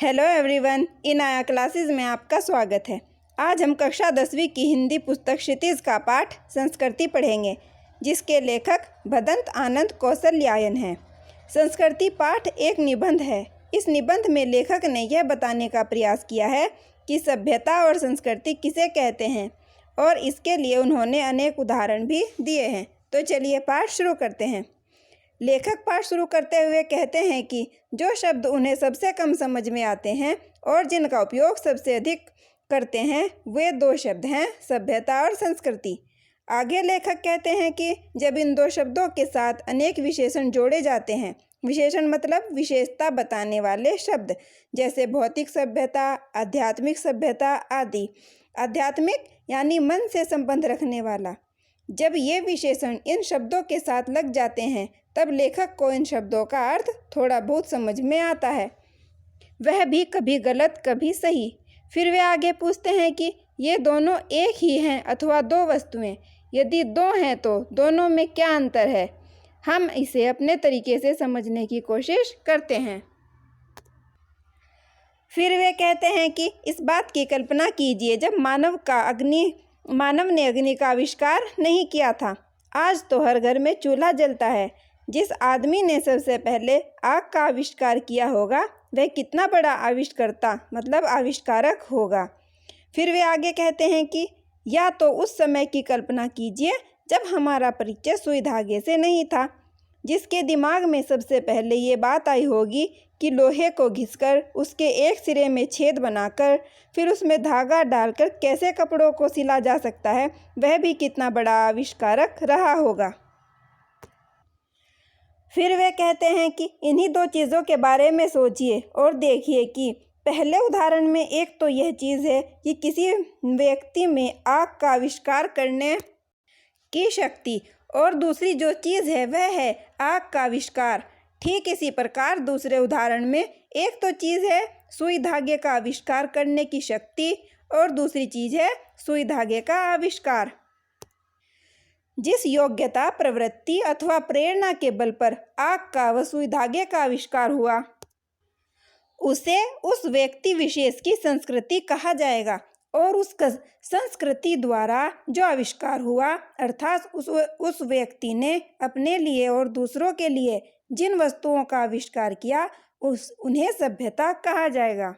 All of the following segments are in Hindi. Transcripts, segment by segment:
हेलो एवरीवन, इन आया क्लासेस में आपका स्वागत है। आज हम कक्षा 10वीं की हिंदी पुस्तक क्षितिज का पाठ संस्कृति पढ़ेंगे, जिसके लेखक भदंत आनंद कौशल्यायन हैं। संस्कृति पाठ एक निबंध है। इस निबंध में लेखक ने यह बताने का प्रयास किया है कि सभ्यता और संस्कृति किसे कहते हैं, और इसके लिए उन्होंने अनेक उदाहरण भी दिए हैं। तो चलिए पाठ शुरू करते हैं। लेखक पाठ शुरू करते हुए कहते हैं कि जो शब्द उन्हें सबसे कम समझ में आते हैं और जिनका उपयोग सबसे अधिक करते हैं, वे दो शब्द हैं, सभ्यता और संस्कृति। आगे लेखक कहते हैं कि जब इन दो शब्दों के साथ अनेक विशेषण जोड़े जाते हैं, विशेषण मतलब विशेषता बताने वाले शब्द, जैसे भौतिक सभ्यता, आध्यात्मिक सभ्यता आदि। आध्यात्मिक यानी मन से संबंध रखने वाला। जब ये विशेषण इन शब्दों के साथ लग जाते हैं, तब लेखक को इन शब्दों का अर्थ थोड़ा बहुत समझ में आता है, वह भी कभी गलत कभी सही। फिर वे आगे पूछते हैं कि ये दोनों एक ही हैं अथवा दो वस्तुएं। यदि दो हैं तो दोनों में क्या अंतर है। हम इसे अपने तरीके से समझने की कोशिश करते हैं। फिर वे कहते हैं कि इस बात की कल्पना कीजिए, जब मानव ने अग्नि का आविष्कार नहीं किया था। आज तो हर घर में चूल्हा जलता है। जिस आदमी ने सबसे पहले आग का आविष्कार किया होगा, वह कितना बड़ा आविष्कर्ता मतलब आविष्कारक होगा। फिर वे आगे कहते हैं कि या तो उस समय की कल्पना कीजिए जब हमारा परिचय सुई धागे से नहीं था, जिसके दिमाग में सबसे पहले ये बात आई होगी कि लोहे को घिसकर उसके एक सिरे में छेद बनाकर फिर उसमें धागा डालकर कैसे कपड़ों को सिला जा सकता है, वह भी कितना बड़ा आविष्कारक रहा होगा। फिर वे कहते हैं कि इन्हीं दो चीज़ों के बारे में सोचिए और देखिए कि पहले उदाहरण में एक तो यह चीज़ है कि किसी व्यक्ति में आग का आविष्कार करने की शक्ति, और दूसरी जो चीज़ है वह है आग का आविष्कार। ठीक इसी प्रकार दूसरे उदाहरण में एक तो चीज़ है सुई धागे का आविष्कार करने की शक्ति, और दूसरी चीज़ है सुई धागे का आविष्कार। जिस योग्यता, प्रवृत्ति अथवा प्रेरणा के बल पर आग का व सुई धागे का आविष्कार हुआ, उसे उस व्यक्ति विशेष की संस्कृति कहा जाएगा। और उस संस्कृति द्वारा जो आविष्कार हुआ, अर्थात उस व्यक्ति ने अपने लिए और दूसरों के लिए जिन वस्तुओं का आविष्कार किया, उन्हें सभ्यता कहा जाएगा।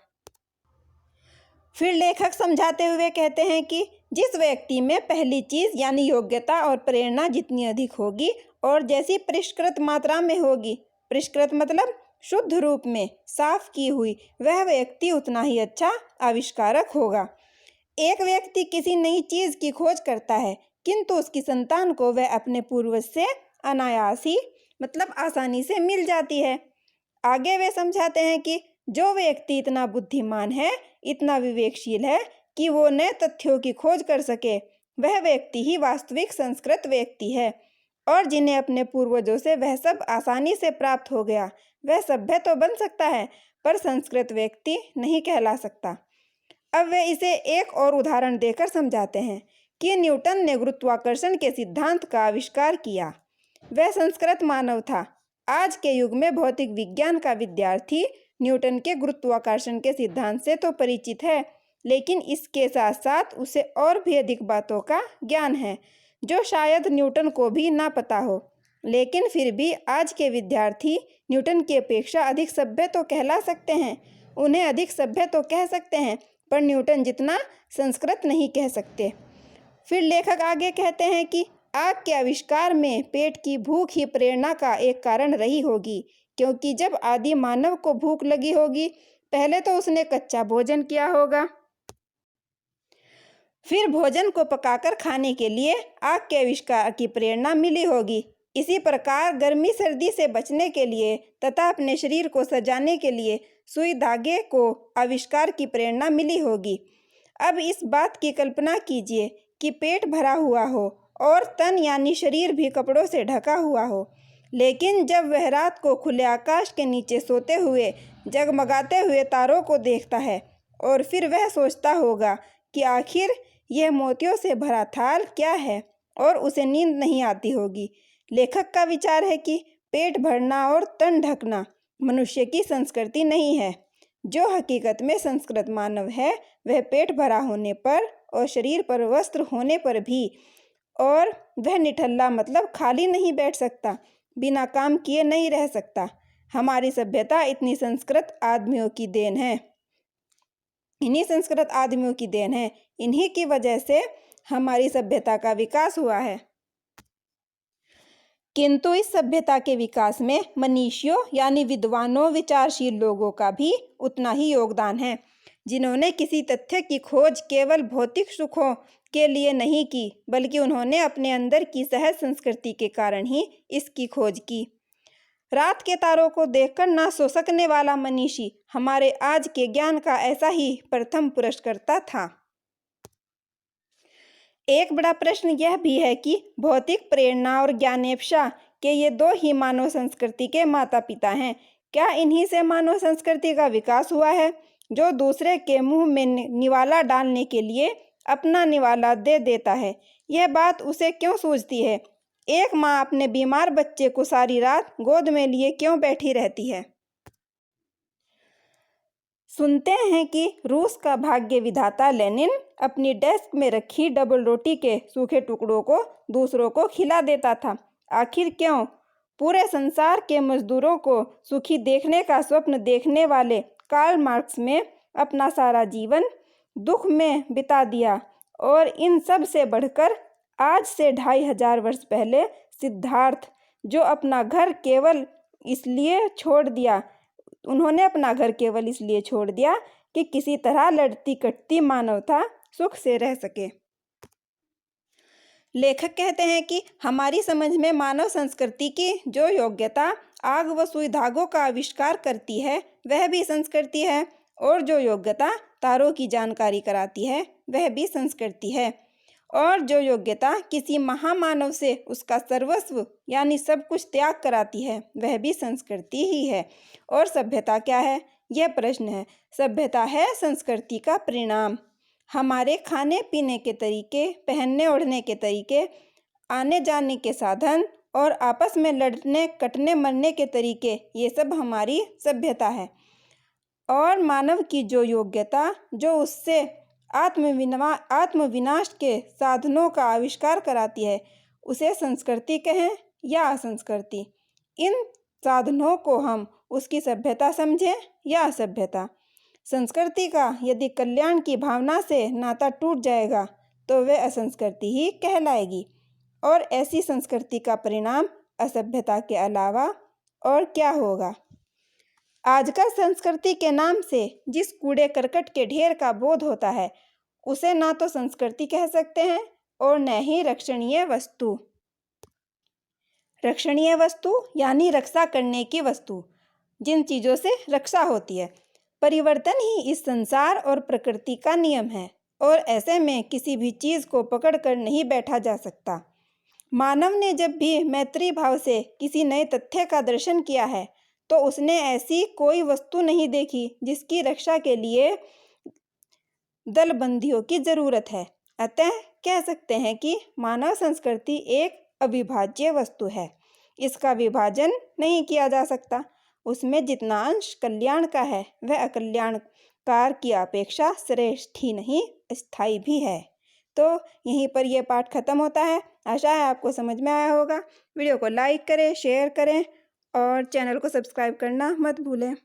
फिर लेखक समझाते हुए कहते हैं कि जिस व्यक्ति में पहली चीज़ यानी योग्यता और प्रेरणा जितनी अधिक होगी और जैसी परिष्कृत मात्रा में होगी, परिष्कृत मतलब शुद्ध रूप में साफ की हुई, वह व्यक्ति उतना ही अच्छा आविष्कारक होगा। एक व्यक्ति किसी नई चीज़ की खोज करता है, किंतु उसकी संतान को वह अपने पूर्वज से अनायास ही मतलब आसानी से मिल जाती है। आगे वे समझाते हैं कि जो व्यक्ति इतना बुद्धिमान है, इतना विवेकशील है कि वो नए तथ्यों की खोज कर सके, वह व्यक्ति ही वास्तविक संस्कृत व्यक्ति है। और जिन्हें अपने पूर्वजों से वह सब आसानी से प्राप्त हो गया, वह सभ्य तो बन सकता है पर संस्कृत व्यक्ति नहीं कहला सकता। अब वे इसे एक और उदाहरण देकर समझाते हैं कि न्यूटन ने गुरुत्वाकर्षण के सिद्धांत का आविष्कार किया। वह संस्कृत मानव था। आज के युग में भौतिक विज्ञान का विद्यार्थी न्यूटन के गुरुत्वाकर्षण के सिद्धांत से तो परिचित है, लेकिन इसके साथ साथ उसे और भी अधिक बातों का ज्ञान है जो शायद न्यूटन को भी ना पता हो। लेकिन फिर भी आज के विद्यार्थी न्यूटन की अपेक्षा अधिक सभ्य तो कहला सकते हैं, उन्हें अधिक सभ्य तो कह सकते हैं, पर न्यूटन जितना संस्कृत नहीं कह सकते। फिर लेखक आगे कहते हैं कि आग के आविष्कार में पेट की भूख ही प्रेरणा का एक कारण रही होगी, क्योंकि जब आदि मानव को भूख लगी होगी, पहले तो उसने कच्चा भोजन किया होगा, फिर भोजन को पकाकर खाने के लिए आग के आविष्कार की प्रेरणा मिली होगी। इसी प्रकार गर्मी सर्दी से बचने के लिए तथा अपने शरीर को सजाने के लिए सुई धागे को आविष्कार की प्रेरणा मिली होगी। अब इस बात की कल्पना कीजिए कि पेट भरा हुआ हो और तन यानी शरीर भी कपड़ों से ढका हुआ हो, लेकिन जब वह रात को खुले आकाश के नीचे सोते हुए जगमगाते हुए तारों को देखता है, और फिर वह सोचता होगा कि आखिर यह मोतियों से भरा थाल क्या है, और उसे नींद नहीं आती होगी। लेखक का विचार है कि पेट भरना और तन ढकना मनुष्य की संस्कृति नहीं है। जो हकीकत में संस्कृत मानव है वह पेट भरा होने पर और शरीर पर वस्त्र होने पर भी, और वह निठल्ला मतलब खाली नहीं बैठ सकता, बिना काम किए नहीं रह सकता। हमारी सभ्यता इतनी संस्कृत आदमियों की देन है, इन्हीं संस्कृत आदमियों की देन है। इन्हीं की वजह से हमारी सभ्यता का विकास हुआ है। किंतु इस सभ्यता के विकास में मनीषियों यानी विद्वानों, विचारशील लोगों का भी उतना ही योगदान है, जिन्होंने किसी तथ्य की खोज केवल भौतिक सुखों के लिए नहीं की, बल्कि उन्होंने अपने अंदर की सहज संस्कृति के कारण ही इसकी खोज की। रात के तारों को देखकर ना सो सकने वाला मनीषी हमारे आज के ज्ञान का ऐसा ही प्रथम पुरस्कर्ता था। एक बड़ा प्रश्न यह भी है कि भौतिक प्रेरणा और ज्ञानेप्सा के ये दो ही मानव संस्कृति के माता पिता हैं। क्या इन्हीं से मानव संस्कृति का विकास हुआ है, जो दूसरे के मुंह में निवाला डालने के लिए अपना निवाला दे देता है? यह बात उसे क्यों सूझती है? एक माँ अपने बीमार बच्चे को सारी रात गोद में लिए क्यों बैठी रहती है? सुनते हैं कि रूस का भाग्य विधाता लेनिन अपनी डेस्क में रखी डबल रोटी के सूखे टुकड़ों को दूसरों को खिला देता था। आखिर क्यों? पूरे संसार के मजदूरों को सुखी देखने का स्वप्न देखने वाले कार्ल मार्क्स ने अपना सारा जीवन दुख में बिता दिया, और इन सब से बढ़कर आज से 2500 वर्ष पहले सिद्धार्थ, जो अपना घर केवल इसलिए छोड़ दिया उन्होंने अपना घर केवल इसलिए छोड़ दिया कि किसी तरह लड़ती कटती मानवता सुख से रह सके। लेखक कहते हैं कि हमारी समझ में मानव संस्कृति की जो योग्यता आग व सुई धागों का आविष्कार करती है वह भी संस्कृति है, और जो योग्यता तारों की जानकारी कराती है वह भी संस्कृति है, और जो योग्यता किसी महामानव से उसका सर्वस्व यानी सब कुछ त्याग कराती है वह भी संस्कृति ही है। और सभ्यता क्या है? यह प्रश्न है। सभ्यता है संस्कृति का परिणाम। हमारे खाने पीने के तरीके, पहनने ओढ़ने के तरीके, आने जाने के साधन और आपस में लड़ने कटने मरने के तरीके, ये सब हमारी सभ्यता है। और मानव की जो योग्यता जो उससे आत्मविनाश के साधनों का आविष्कार कराती है उसे संस्कृति कहें या असंस्कृति। इन साधनों को हम उसकी सभ्यता समझें या असभ्यता। संस्कृति का यदि कल्याण की भावना से नाता टूट जाएगा तो वह असंस्कृति ही कहलाएगी, और ऐसी संस्कृति का परिणाम असभ्यता के अलावा और क्या होगा? आजकल संस्कृति के नाम से जिस कूड़े करकट के ढेर का बोध होता है उसे ना तो संस्कृति कह सकते हैं और न ही रक्षणीय वस्तु। रक्षणीय वस्तु यानी रक्षा करने की वस्तु, जिन चीज़ों से रक्षा होती है। परिवर्तन ही इस संसार और प्रकृति का नियम है, और ऐसे में किसी भी चीज़ को पकड़ कर नहीं बैठा जा सकता। मानव ने जब भी मैत्री भाव से किसी नए तथ्य का दर्शन किया है तो उसने ऐसी कोई वस्तु नहीं देखी जिसकी रक्षा के लिए दलबंदियों की जरूरत है। अतः कह सकते हैं कि मानव संस्कृति एक अविभाज्य वस्तु है। इसका विभाजन नहीं किया जा सकता। उसमें जितना अंश कल्याण का है वह अकल्याणकार की अपेक्षा श्रेष्ठ ही नहीं स्थायी भी है। तो यहीं पर यह पाठ खत्म होता है। आशा है आपको समझ में आया होगा। वीडियो को लाइक करें, शेयर करें और चैनल को सब्सक्राइब करना मत भूलें।